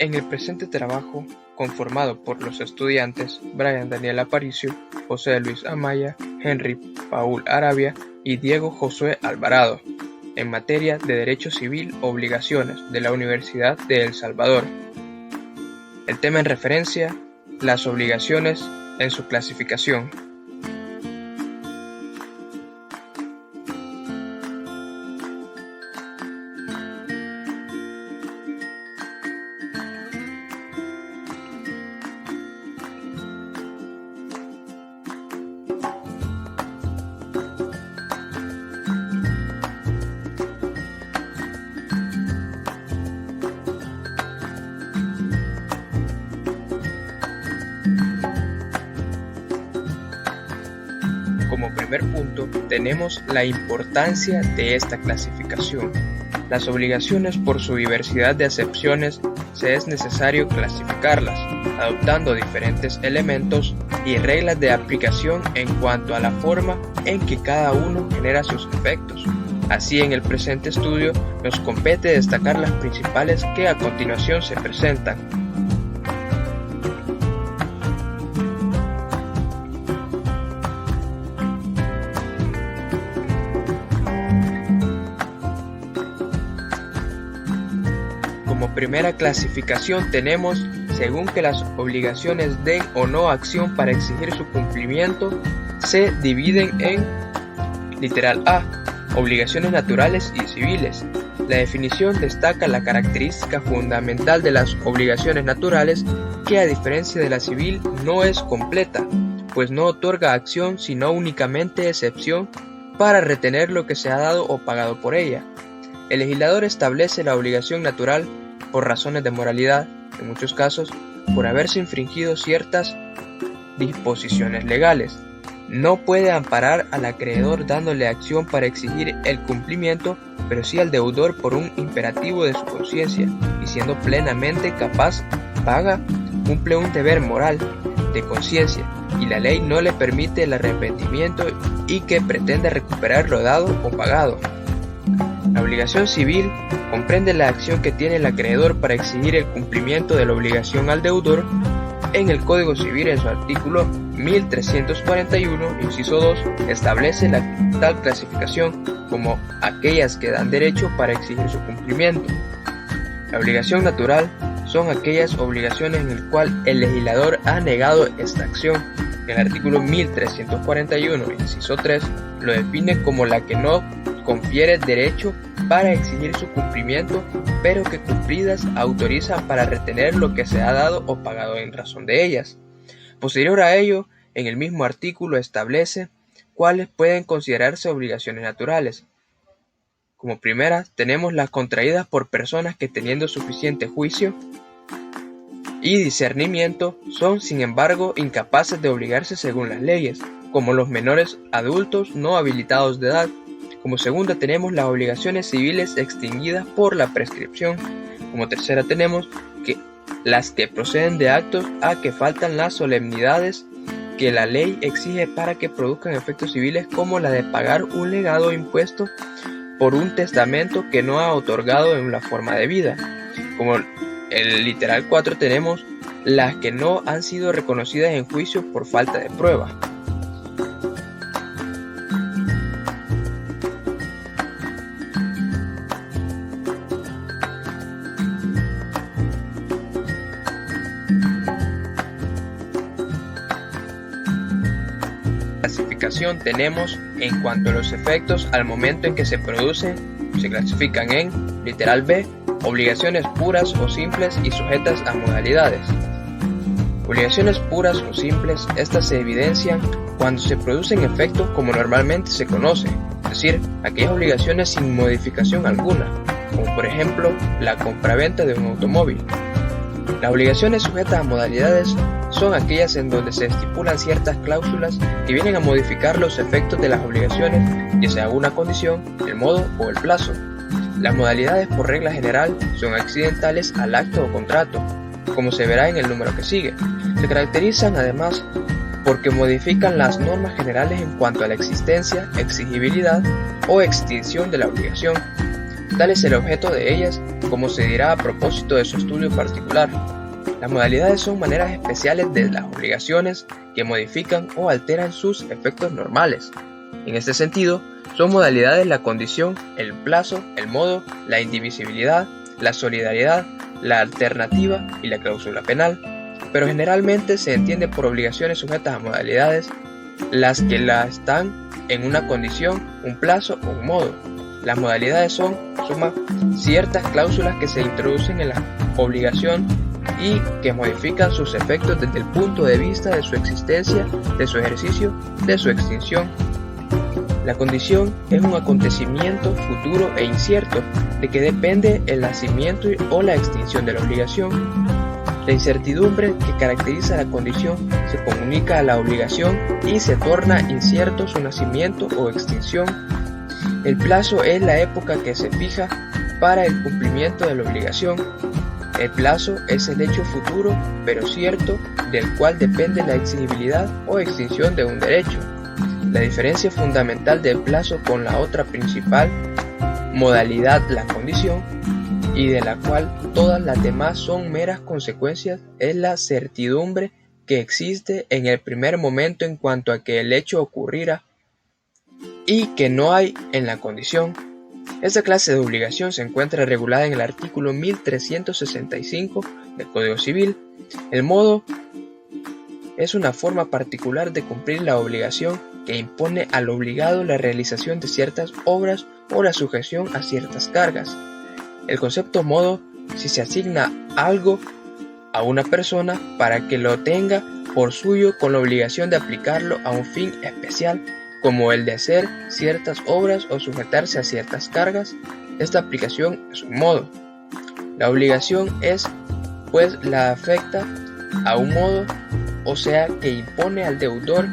En el presente trabajo, conformado por los estudiantes Brian Daniel Aparicio, José Luis Amaya, Henry Paul Arabia y Diego Josué Alvarado, en materia de Derecho Civil Obligaciones de la Universidad de El Salvador. El tema en referencia, las obligaciones en su clasificación. Como primer punto, tenemos la importancia de esta clasificación. Las obligaciones, por su diversidad de acepciones, se es necesario clasificarlas, adoptando diferentes elementos y reglas de aplicación en cuanto a la forma en que cada uno genera sus efectos. Así, en el presente estudio, nos compete destacar las principales que a continuación se presentan. Como primera clasificación tenemos, según que las obligaciones den o no acción para exigir su cumplimiento, se dividen en, literal A, obligaciones naturales y civiles. La definición destaca la característica fundamental de las obligaciones naturales, que a diferencia de la civil no es completa, pues no otorga acción sino únicamente excepción para retener lo que se ha dado o pagado por ella. El legislador establece la obligación natural por razones de moralidad, en muchos casos por haberse infringido ciertas disposiciones legales. No puede amparar al acreedor dándole acción para exigir el cumplimiento, pero sí al deudor por un imperativo de su conciencia, y siendo plenamente capaz, paga, cumple un deber moral, de conciencia, y la ley no le permite el arrepentimiento y que pretende recuperar lo dado o pagado. La obligación civil comprende la acción que tiene el acreedor para exigir el cumplimiento de la obligación al deudor. En el Código Civil, en su artículo 1341, inciso 2, establece tal clasificación como aquellas que dan derecho para exigir su cumplimiento. La obligación natural son aquellas obligaciones en las cuales el legislador ha negado esta acción. El artículo 1341, inciso 3, lo define como la que no confiere derecho para exigir su cumplimiento, pero que cumplidas autorizan para retener lo que se ha dado o pagado en razón de ellas. Posterior a ello, en el mismo artículo establece cuáles pueden considerarse obligaciones naturales. Como primera, tenemos las contraídas por personas que, teniendo suficiente juicio y discernimiento, son sin embargo incapaces de obligarse según las leyes, como los menores adultos no habilitados de edad. Como segunda tenemos las obligaciones civiles extinguidas por la prescripción. Como tercera tenemos las que proceden de actos a que faltan las solemnidades que la ley exige para que produzcan efectos civiles, como la de pagar un legado o impuesto por un testamento que no ha otorgado en la forma debida. Como el literal 4 tenemos las que no han sido reconocidas en juicio por falta de prueba. Clasificación tenemos en cuanto a los efectos al momento en que se producen, se clasifican en, literal B, obligaciones puras o simples y sujetas a modalidades. Obligaciones puras o simples, estas se evidencian cuando se producen efectos como normalmente se conoce, es decir, aquellas obligaciones sin modificación alguna, como por ejemplo la compraventa de un automóvil. Las obligaciones sujetas a modalidades son aquellas en donde se estipulan ciertas cláusulas que vienen a modificar los efectos de las obligaciones, ya sea una condición, el modo o el plazo. Las modalidades, por regla general, son accidentales al acto o contrato, como se verá en el número que sigue. Se caracterizan además porque modifican las normas generales en cuanto a la existencia, exigibilidad o extinción de la obligación. Tal es el objeto de ellas, como se dirá a propósito de su estudio particular. Las modalidades son maneras especiales de las obligaciones que modifican o alteran sus efectos normales. En este sentido, son modalidades la condición, el plazo, el modo, la indivisibilidad, la solidaridad, la alternativa y la cláusula penal, pero generalmente se entiende por obligaciones sujetas a modalidades las que están en una condición, un plazo o un modo. Las modalidades son, en suma, ciertas cláusulas que se introducen en la obligación y que modifican sus efectos desde el punto de vista de su existencia, de su ejercicio, de su extinción. La condición es un acontecimiento futuro e incierto de que depende el nacimiento o la extinción de la obligación. La incertidumbre que caracteriza la condición se comunica a la obligación y se torna incierto su nacimiento o extinción. El plazo es la época que se fija para el cumplimiento de la obligación. El plazo es el hecho futuro pero cierto del cual depende la exigibilidad o extinción de un derecho. La diferencia fundamental del plazo con la otra principal modalidad, la condición, y de la cual todas las demás son meras consecuencias, es la certidumbre que existe en el primer momento en cuanto a que el hecho ocurrirá y que no hay en la condición. Esta clase de obligación se encuentra regulada en el artículo 1365 del Código Civil. El modo es una forma particular de cumplir la obligación que impone al obligado la realización de ciertas obras o la sujeción a ciertas cargas. El concepto modo, si se asigna algo a una persona para que lo tenga por suyo con la obligación de aplicarlo a un fin especial, como el de hacer ciertas obras o sujetarse a ciertas cargas, esta aplicación es un modo. La obligación es, pues, la afecta a un modo, o sea que impone al deudor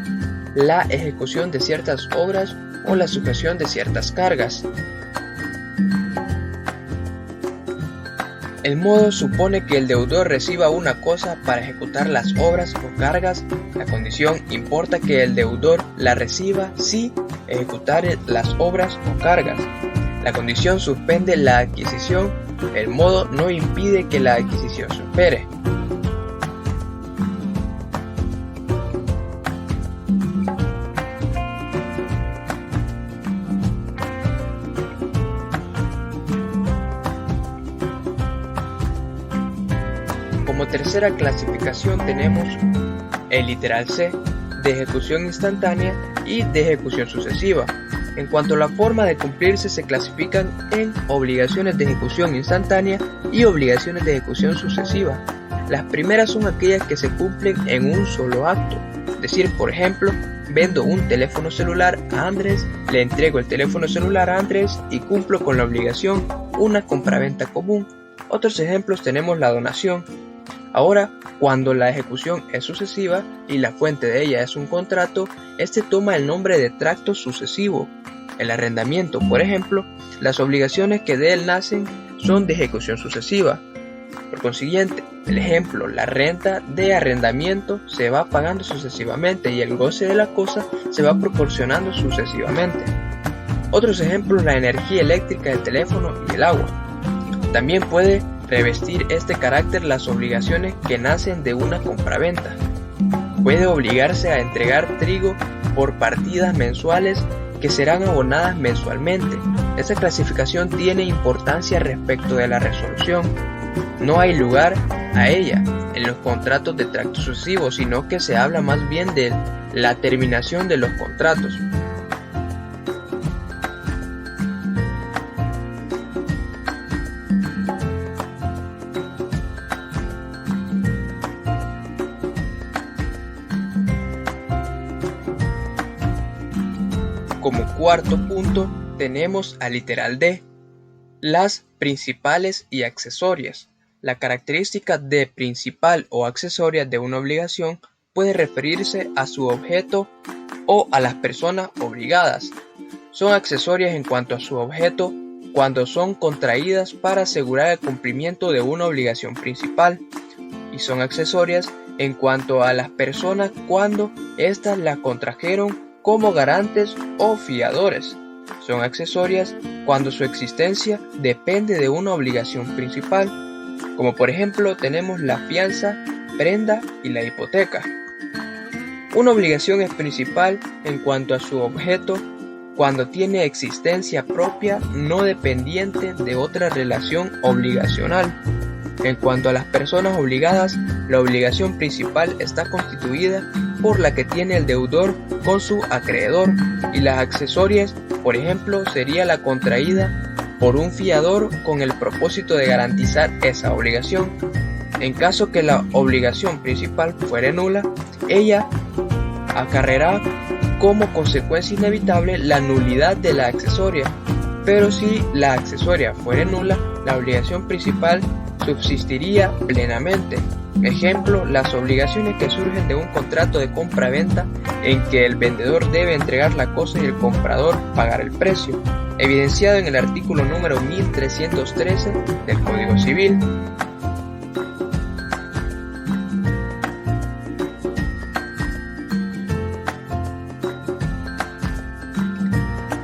la ejecución de ciertas obras o la sujeción de ciertas cargas. El modo supone que el deudor reciba una cosa para ejecutar las obras o cargas. La condición importa que el deudor la reciba si ejecutare las obras o cargas. La condición suspende la adquisición. El modo no impide que la adquisición se opere. Como tercera clasificación tenemos el literal C, de ejecución instantánea y de ejecución sucesiva. En cuanto a la forma de cumplirse, se clasifican en obligaciones de ejecución instantánea y obligaciones de ejecución sucesiva. Las primeras son aquellas que se cumplen en un solo acto, es decir, por ejemplo, vendo un teléfono celular a Andrés, le entrego el teléfono celular a Andrés y cumplo con la obligación, una compraventa común. Otros ejemplos tenemos la donación. Ahora, cuando la ejecución es sucesiva y la fuente de ella es un contrato, este toma el nombre de tracto sucesivo. El arrendamiento, por ejemplo, las obligaciones que de él nacen son de ejecución sucesiva. Por consiguiente, el ejemplo, la renta de arrendamiento se va pagando sucesivamente y el goce de la cosa se va proporcionando sucesivamente. Otros ejemplos, la energía eléctrica, el teléfono y el agua. También puede revestir este carácter las obligaciones que nacen de una compraventa. Puede obligarse a entregar trigo por partidas mensuales que serán abonadas mensualmente. Esta clasificación tiene importancia respecto de la resolución. No hay lugar a ella en los contratos de tracto sucesivo, sino que se habla más bien de la terminación de los contratos. Como cuarto punto tenemos al literal D, las principales y accesorias. La característica de principal o accesoria de una obligación puede referirse a su objeto o a las personas obligadas. Son accesorias en cuanto a su objeto cuando son contraídas para asegurar el cumplimiento de una obligación principal, y son accesorias en cuanto a las personas cuando éstas la contrajeron como garantes o fiadores. son accesorias cuando su existencia depende de una obligación principal, como por ejemplo tenemos la fianza, prenda y la hipoteca. Una obligación es principal en cuanto a su objeto cuando tiene existencia propia no dependiente de otra relación obligacional. En cuanto a las personas obligadas, la obligación principal está constituida por la que tiene el deudor con su acreedor, y las accesorias, por ejemplo, sería la contraída por un fiador con el propósito de garantizar esa obligación. En caso que la obligación principal fuere nula, ella acarreará como consecuencia inevitable la nulidad de la accesoria, pero si la accesoria fuere nula, la obligación principal subsistiría plenamente. Ejemplo, las obligaciones que surgen de un contrato de compra-venta en que el vendedor debe entregar la cosa y el comprador pagar el precio, evidenciado en el artículo número 1313 del Código Civil.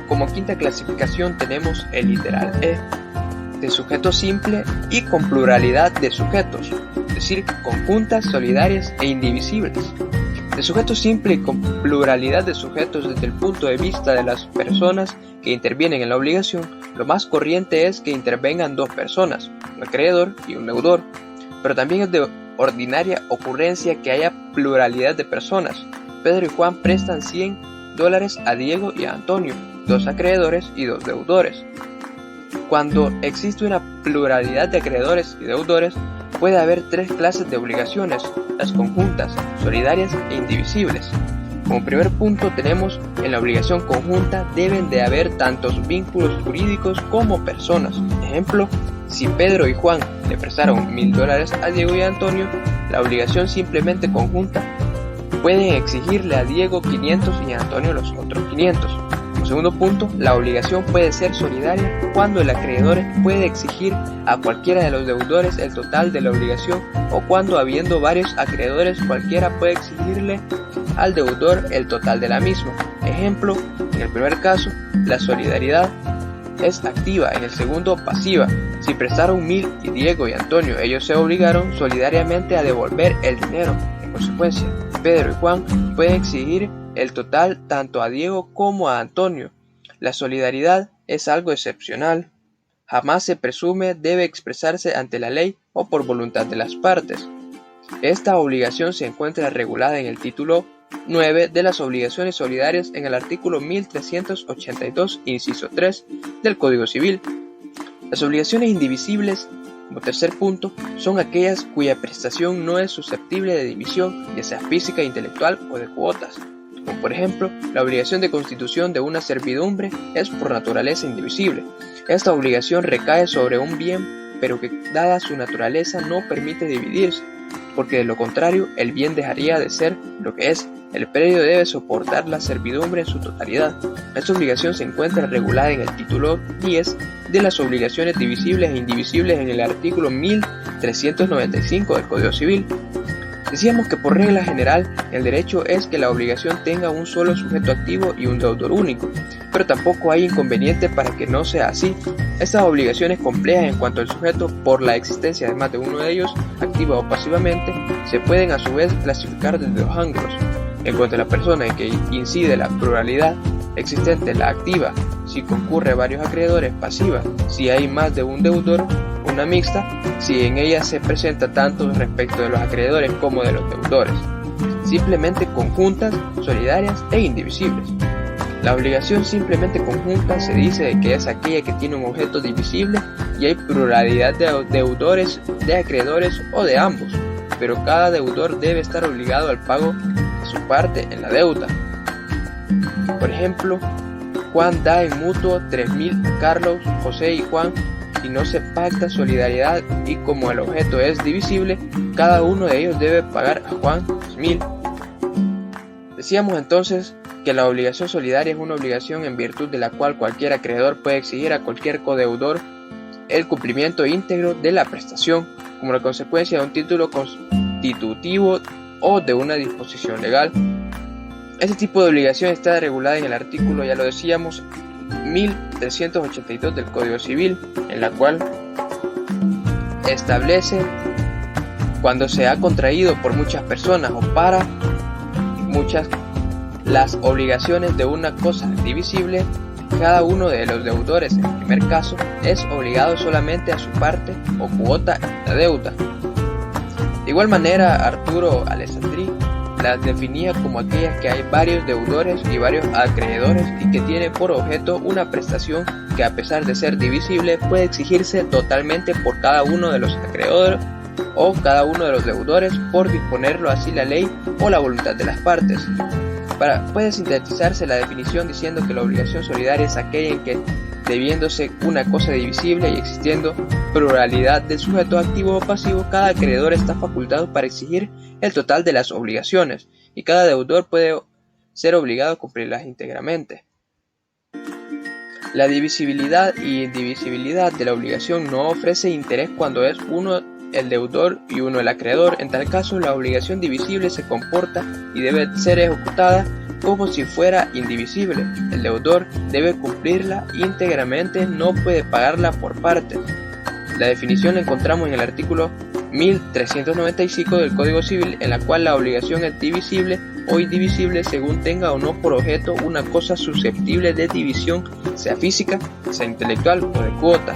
Como quinta clasificación tenemos el literal E, de sujeto simple y con pluralidad de sujetos, es decir, conjuntas, solidarias e indivisibles. De sujeto simple y con pluralidad de sujetos desde el punto de vista de las personas que intervienen en la obligación, lo más corriente es que intervengan dos personas, un acreedor y un deudor, pero también es de ordinaria ocurrencia que haya pluralidad de personas. Pedro y Juan prestan $100 a Diego y a Antonio, dos acreedores y dos deudores. Cuando existe una pluralidad de acreedores y deudores, puede haber tres clases de obligaciones: las conjuntas, solidarias e indivisibles. Como primer punto tenemos en la obligación conjunta deben de haber tantos vínculos jurídicos como personas. Ejemplo, si Pedro y Juan le prestaron $1000 a Diego y a Antonio, la obligación simplemente conjunta pueden exigirle a Diego 500 y a Antonio los otros 500. Segundo punto, la obligación puede ser solidaria cuando el acreedor puede exigir a cualquiera de los deudores el total de la obligación, o cuando, habiendo varios acreedores, cualquiera puede exigirle al deudor el total de la misma. Ejemplo, en el primer caso, la solidaridad es activa, en el segundo pasiva. Si prestaron 1000 y Diego y Antonio, ellos se obligaron solidariamente a devolver el dinero. En consecuencia, Pedro y Juan pueden exigir el total tanto a Diego como a Antonio. La solidaridad es algo excepcional. Jamás se presume debe expresarse ante la ley o por voluntad de las partes. Esta obligación se encuentra regulada en el título 9 de las obligaciones solidarias en el artículo 1382, inciso 3 del Código Civil. Las obligaciones indivisibles, como tercer punto, son aquellas cuya prestación no es susceptible de división, ya sea física, intelectual o de cuotas. Como por ejemplo, la obligación de constitución de una servidumbre es por naturaleza indivisible. Esta obligación recae sobre un bien, pero que dada su naturaleza no permite dividirse, porque de lo contrario el bien dejaría de ser lo que es. El predio debe soportar la servidumbre en su totalidad. Esta obligación se encuentra regulada en el título 10 de las obligaciones divisibles e indivisibles en el artículo 1395 del Código Civil. Decíamos que por regla general el derecho es que la obligación tenga un solo sujeto activo y un deudor único, pero tampoco hay inconveniente para que no sea así. Estas obligaciones complejas en cuanto al sujeto, por la existencia de más de uno de ellos, activa o pasivamente, se pueden a su vez clasificar desde dos ángulos. En cuanto a la persona en que incide la pluralidad existente, la activa, si concurre varios acreedores, pasiva, si hay más de un deudor, una mixta, si en ella se presenta tanto respecto de los acreedores como de los deudores. Simplemente conjuntas, solidarias e indivisibles. La obligación simplemente conjunta se dice de que es aquella que tiene un objeto divisible y hay pluralidad de deudores, de acreedores o de ambos, pero cada deudor debe estar obligado al pago de su parte en la deuda. Por ejemplo, Juan da en mutuo 3000 a Carlos, José y Juan. Si no se pacta solidaridad y como el objeto es divisible, cada uno de ellos debe pagar a Juan 1000. Decíamos entonces que la obligación solidaria es una obligación en virtud de la cual cualquier acreedor puede exigir a cualquier codeudor el cumplimiento íntegro de la prestación, como la consecuencia de un título constitutivo o de una disposición legal. Este tipo de obligación está regulada en el artículo, ya lo decíamos, 1382 del Código Civil, en la cual establece cuando se ha contraído por muchas personas o para muchas las obligaciones de una cosa divisible, cada uno de los deudores en el primer caso es obligado solamente a su parte o cuota en la deuda. De igual manera, Arturo Alessandri las definía como aquellas que hay varios deudores y varios acreedores y que tiene por objeto una prestación que, a pesar de ser divisible, puede exigirse totalmente por cada uno de los acreedores o cada uno de los deudores por disponerlo así la ley o la voluntad de las partes. Puede sintetizarse la definición diciendo que la obligación solidaria es aquella en que, debiéndose una cosa divisible y existiendo pluralidad de sujetos activos o pasivos, cada acreedor está facultado para exigir el total de las obligaciones y cada deudor puede ser obligado a cumplirlas íntegramente. La divisibilidad y indivisibilidad de la obligación no ofrece interés cuando es uno el deudor y uno el acreedor. En tal caso, la obligación divisible se comporta y debe ser ejecutada como si fuera indivisible. El deudor debe cumplirla íntegramente, no puede pagarla por partes. La definición la encontramos en el artículo 1395 del Código Civil, en la cual la obligación es divisible o indivisible según tenga o no por objeto una cosa susceptible de división, sea física, sea intelectual o de cuota.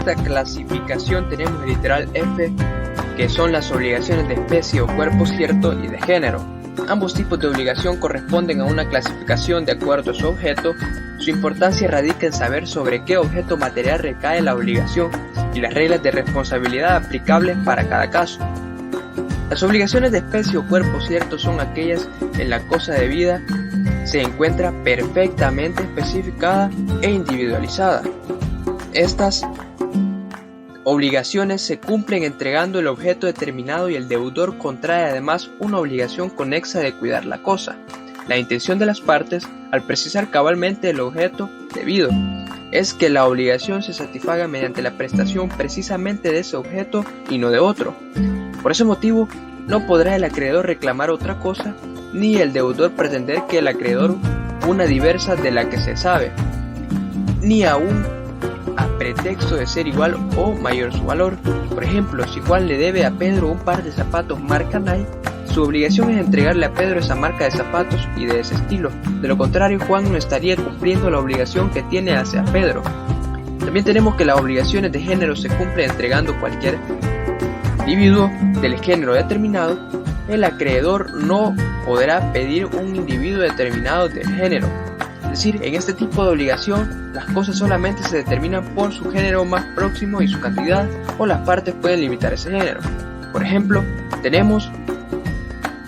Esta clasificación tenemos el literal F, que son las obligaciones de especie o cuerpo cierto y de género. Ambos tipos de obligación corresponden a una clasificación de acuerdo a su objeto. Su importancia radica en saber sobre qué objeto material recae la obligación y las reglas de responsabilidad aplicables para cada caso. Las obligaciones de especie o cuerpo cierto son aquellas en la cosa debida se encuentra perfectamente especificada e individualizada. Estas obligaciones se cumplen entregando el objeto determinado y el deudor contrae además una obligación conexa de cuidar la cosa. La intención de las partes, al precisar cabalmente el objeto debido, es que la obligación se satisfaga mediante la prestación precisamente de ese objeto y no de otro. Por ese motivo, no podrá el acreedor reclamar otra cosa, ni el deudor pretender que el acreedor una diversa de la que se sabe, ni aún a pretexto de ser igual o mayor su valor. Por ejemplo, si Juan le debe a Pedro un par de zapatos marca Nike, su obligación es entregarle a Pedro esa marca de zapatos y de ese estilo. De lo contrario, Juan no estaría cumpliendo la obligación que tiene hacia Pedro. También tenemos que las obligaciones de género se cumplen entregando cualquier individuo del género determinado. El acreedor no podrá pedir un individuo determinado del género. Es decir, en este tipo de obligación, las cosas solamente se determinan por su género más próximo y su cantidad, o las partes pueden limitar ese género. Por ejemplo, tenemos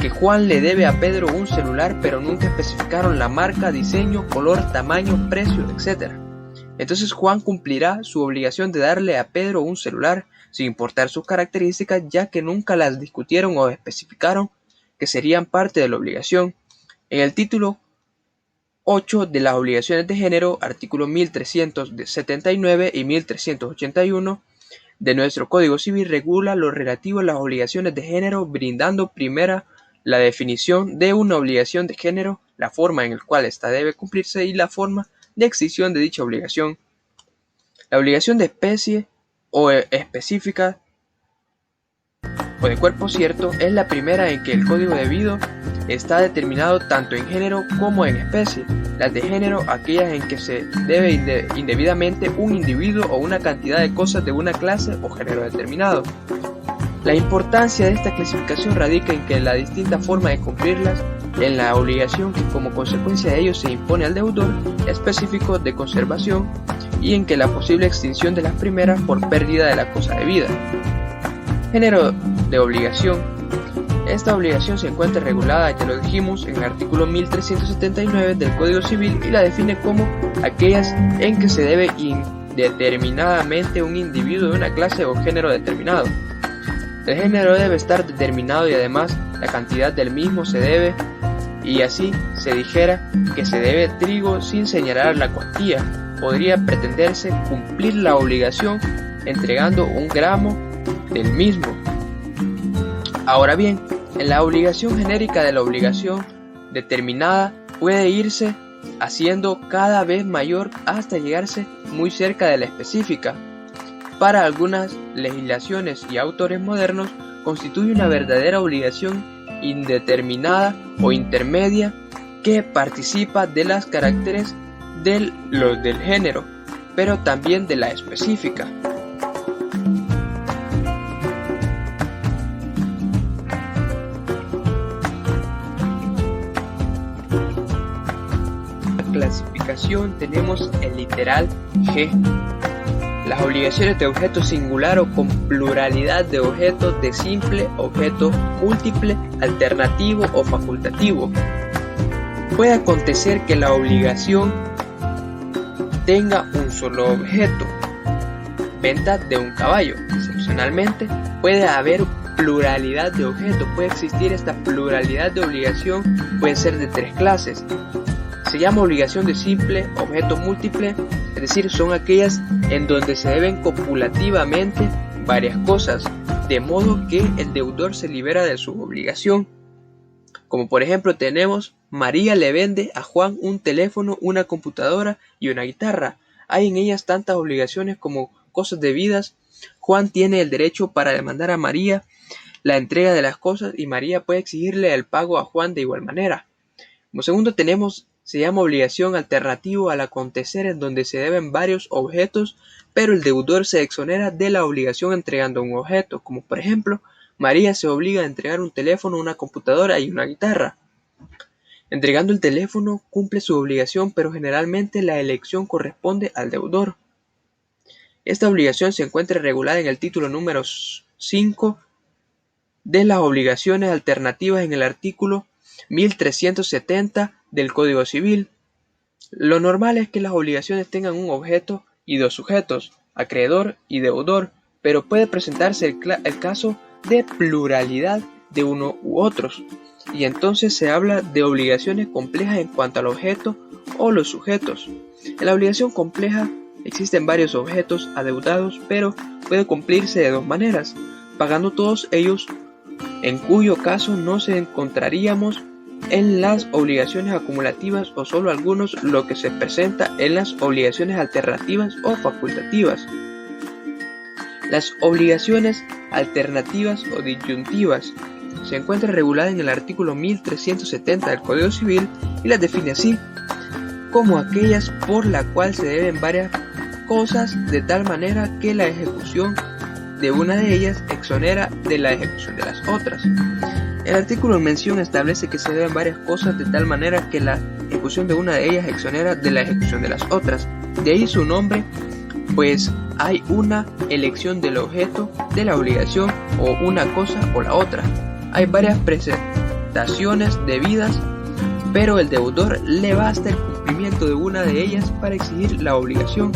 que Juan le debe a Pedro un celular, pero nunca especificaron la marca, diseño, color, tamaño, precio, etc. Entonces Juan cumplirá su obligación de darle a Pedro un celular, sin importar sus características, ya que nunca las discutieron o especificaron que serían parte de la obligación. En el título 8 de las obligaciones de género, artículos 1379 y 1381 de nuestro Código Civil regula lo relativo a las obligaciones de género, brindando primera la definición de una obligación de género, la forma en la cual ésta debe cumplirse y la forma de extinción de dicha obligación. La obligación de especie o específica o de cuerpo cierto es la primera en que el código debido está determinado tanto en género como en especie. Las de género, aquellas en que se debe indebidamente un individuo o una cantidad de cosas de una clase o género determinado. La importancia de esta clasificación radica en que la distinta forma de cumplirlas, en la obligación que como consecuencia de ello se impone al deudor específico de conservación y en que la posible extinción de las primeras por pérdida de la cosa debida. Género de obligación. Esta obligación se encuentra regulada, ya lo dijimos, en el artículo 1379 del Código Civil y la define como aquellas en que se debe indeterminadamente un individuo de una clase o género determinado. El género debe estar determinado y además la cantidad del mismo se debe y así se dijera que se debe trigo sin señalar la cuantía. Podría pretenderse cumplir la obligación entregando 1 gramo del mismo. Ahora bien, en la obligación genérica de la obligación determinada puede irse haciendo cada vez mayor hasta llegarse muy cerca de la específica. Para algunas legislaciones y autores modernos constituye una verdadera obligación indeterminada o intermedia que participa de los caracteres del género, pero también de la específica. Clasificación tenemos el literal G. Las obligaciones de objeto singular o con pluralidad de objetos de simple, objeto múltiple, alternativo o facultativo. Puede acontecer que la obligación tenga un solo objeto. Venta de un caballo. Excepcionalmente puede haber pluralidad de objetos. Puede existir esta pluralidad de obligación. Puede ser de 3 clases. Se llama obligación de simple, objeto múltiple, es decir, son aquellas en donde se deben copulativamente varias cosas, de modo que el deudor se libera de su obligación. Como por ejemplo tenemos, María le vende a Juan un teléfono, una computadora y una guitarra. Hay en ellas tantas obligaciones como cosas debidas. Juan tiene el derecho para demandar a María la entrega de las cosas y María puede exigirle el pago a Juan de igual manera. Como segundo tenemos, se llama obligación alternativo al acontecer en donde se deben varios objetos, pero el deudor se exonera de la obligación entregando un objeto, como por ejemplo, María se obliga a entregar un teléfono, una computadora y una guitarra. Entregando el teléfono cumple su obligación, pero generalmente la elección corresponde al deudor. Esta obligación se encuentra regulada en el título número 5 de las obligaciones alternativas en el artículo 1370 del Código Civil. Lo normal es que las obligaciones tengan un objeto y 2 sujetos, acreedor y deudor, pero puede presentarse el caso de pluralidad de uno u otros, y entonces se habla de obligaciones complejas en cuanto al objeto o los sujetos. En la obligación compleja existen varios objetos adeudados, pero puede cumplirse de 2 maneras, pagando todos ellos, en cuyo caso no se encontraríamos en las obligaciones acumulativas o solo algunos, lo que se presenta en las obligaciones alternativas o facultativas. Las obligaciones alternativas o disyuntivas se encuentran reguladas en el artículo 1370 del Código Civil y las define así, como aquellas por la cual se deben varias cosas de tal manera que la ejecución de una de ellas exonera de la ejecución de las otras. El artículo en mención establece que se deben varias cosas de tal manera que la ejecución de una de ellas exonera de la ejecución de las otras. De ahí su nombre, pues hay una elección del objeto de la obligación o una cosa o la otra. Hay varias presentaciones debidas, pero el deudor le basta el cumplimiento de una de ellas para exigir la obligación,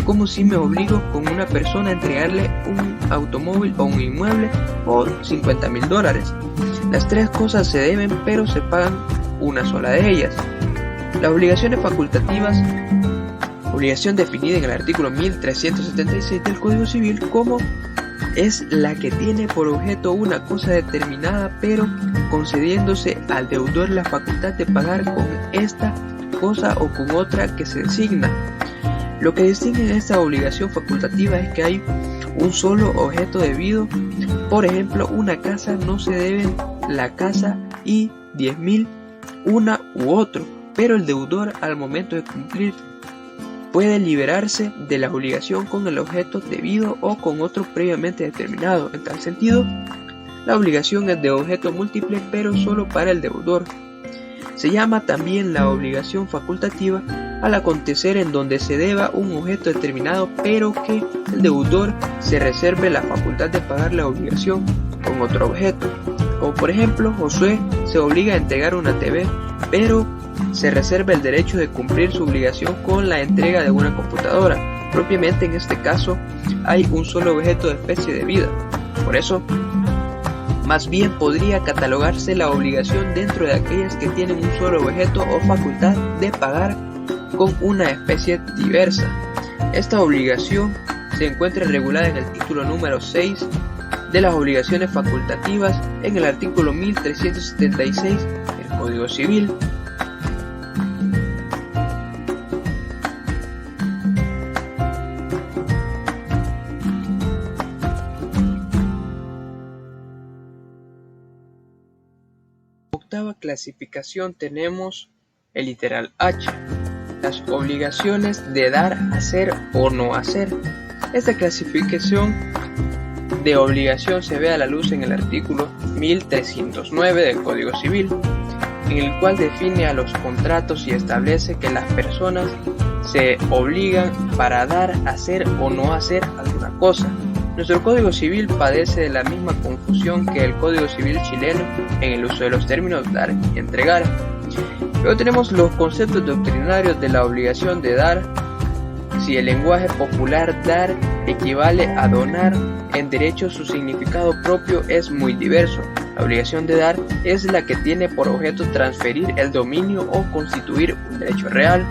como si me obligo con una persona a entregarle un automóvil o un inmueble o $50,000. Las 3 cosas se deben, pero se pagan una sola de ellas. Las obligaciones facultativas, obligación definida en el artículo 1376 del Código Civil como es la que tiene por objeto una cosa determinada, pero concediéndose al deudor la facultad de pagar con esta cosa o con otra que se designa. Lo que distingue esta obligación facultativa es que hay un solo objeto debido. Por ejemplo, una casa no se deben la casa y 10,000 una u otro, pero el deudor al momento de cumplir puede liberarse de la obligación con el objeto debido o con otro previamente determinado. En tal sentido, la obligación es de objeto múltiple, pero solo para el deudor. Se llama también la obligación facultativa al acontecer en donde se deba un objeto determinado, pero que el deudor se reserve la facultad de pagar la obligación con otro objeto. Como por ejemplo, Josué se obliga a entregar una TV, pero se reserva el derecho de cumplir su obligación con la entrega de una computadora. Propiamente en este caso hay un solo objeto de especie de vida. Por eso, Más bien podría catalogarse la obligación dentro de aquellas que tienen un solo objeto o facultad de pagar con una especie diversa. Esta obligación se encuentra regulada en el título número 6 de las obligaciones facultativas en el artículo 1376 del Código Civil. Octava clasificación tenemos el literal H, las obligaciones de dar, hacer o no hacer. Esta clasificación de obligación se ve a la luz en el artículo 1309 del Código Civil, en el cual define a los contratos y establece que las personas se obligan para dar, hacer o no hacer alguna cosa. Nuestro Código Civil padece de la misma confusión que el Código Civil chileno en el uso de los términos dar y entregar. Luego tenemos los conceptos doctrinarios de la obligación de dar. Si el lenguaje popular dar equivale a donar, en derecho su significado propio es muy diverso. La obligación de dar es la que tiene por objeto transferir el dominio o constituir un derecho real.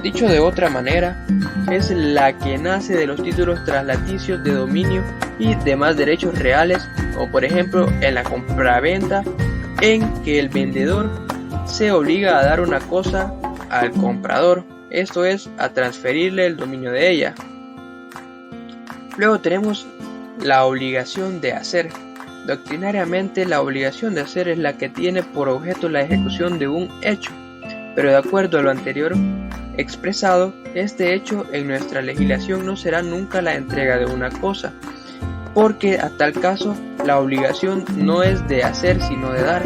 Dicho de otra manera, es la que nace de los títulos traslaticios de dominio y demás derechos reales, como por ejemplo en la compraventa, en que el vendedor se obliga a dar una cosa al comprador, esto es, a transferirle el dominio de ella. Luego tenemos la obligación de hacer. Doctrinariamente, la obligación de hacer es la que tiene por objeto la ejecución de un hecho, pero de acuerdo a lo anterior expresado, este hecho en nuestra legislación no será nunca la entrega de una cosa, porque a tal caso la obligación no es de hacer sino de dar.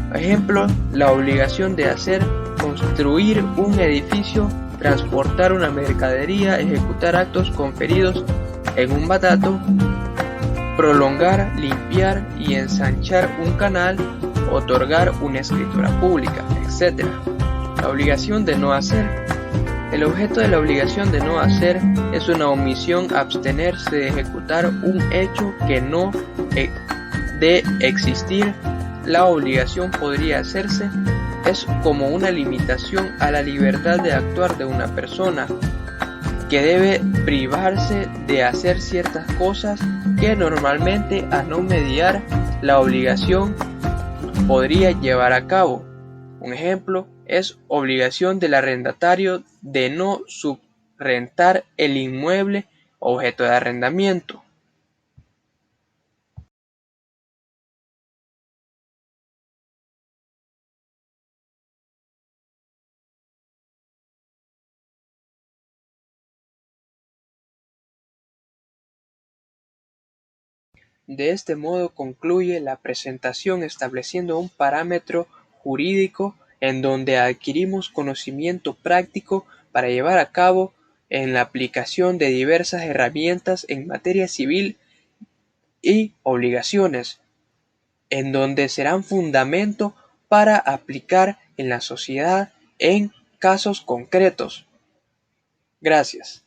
Por ejemplo, la obligación de hacer: construir un edificio, transportar una mercadería, ejecutar actos conferidos en un batato, prolongar, limpiar y ensanchar un canal, otorgar una escritura pública, etc. La obligación de no hacer. El objeto de la obligación de no hacer es una omisión, abstenerse de ejecutar un hecho que no de existir. La obligación podría hacerse es como una limitación a la libertad de actuar de una persona, que debe privarse de hacer ciertas cosas que normalmente a no mediar la obligación podría llevar a cabo. Un ejemplo es obligación del arrendatario de no subrentar el inmueble objeto de arrendamiento. De este modo concluye la presentación estableciendo un parámetro jurídico en donde adquirimos conocimiento práctico para llevar a cabo en la aplicación de diversas herramientas en materia civil y obligaciones, en donde serán fundamento para aplicar en la sociedad en casos concretos. Gracias.